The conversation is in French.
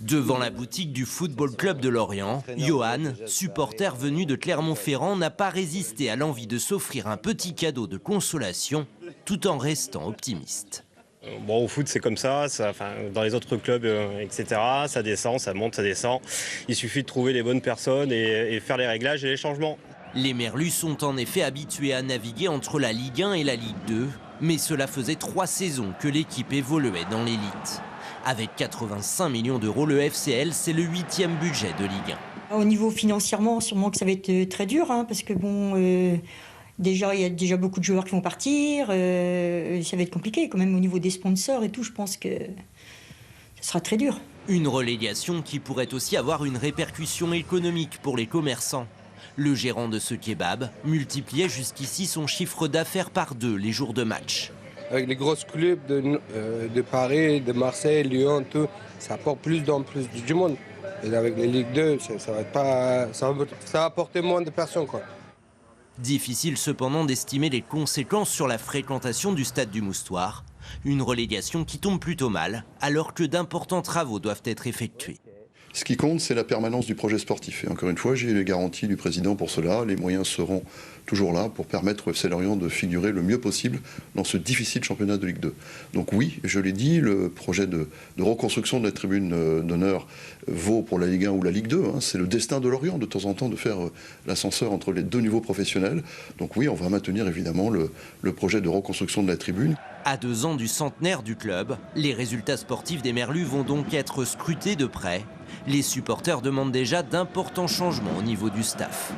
Devant la boutique du Football Club de Lorient, Johan, supporter venu de Clermont-Ferrand, n'a pas résisté à l'envie de s'offrir un petit cadeau de consolation, tout en restant optimiste. Bon, au foot, c'est comme ça, dans les autres clubs, etc., ça descend, ça monte, ça descend. Il suffit de trouver les bonnes personnes et faire les réglages et les changements. Les Merlus sont en effet habitués à naviguer entre la Ligue 1 et la Ligue 2, mais cela faisait 3 saisons que l'équipe évoluait dans l'élite. Avec 85 millions d'euros, le FCL, c'est le 8e budget de Ligue 1. Au niveau financièrement, sûrement que ça va être très dur, parce que bon, déjà, il y a déjà beaucoup de joueurs qui vont partir, ça va être compliqué quand même au niveau des sponsors et tout, je pense que ça sera très dur. Une relégation qui pourrait aussi avoir une répercussion économique pour les commerçants. Le gérant de ce kebab multipliait jusqu'ici son chiffre d'affaires par 2 les jours de match. Avec les grosses clubs de Paris, de Marseille, Lyon, tout, ça apporte plus du monde. Et avec les Ligue 2, ça va apporter moins de personnes, quoi. Difficile cependant d'estimer les conséquences sur la fréquentation du stade du Moustoir. Une relégation qui tombe plutôt mal, alors que d'importants travaux doivent être effectués. Ce qui compte, c'est la permanence du projet sportif. Et encore une fois, j'ai les garanties du président pour cela. Les moyens seront toujours là pour permettre au FC Lorient de figurer le mieux possible dans ce difficile championnat de Ligue 2. Donc oui, je l'ai dit, le projet de reconstruction de la tribune d'honneur vaut pour la Ligue 1 ou la Ligue 2. C'est le destin de Lorient, de temps en temps, de faire l'ascenseur entre les 2 niveaux professionnels. Donc oui, on va maintenir évidemment le projet de reconstruction de la tribune. À 2 ans du centenaire du club, les résultats sportifs des Merlus vont donc être scrutés de près. Les supporters demandent déjà d'importants changements au niveau du staff.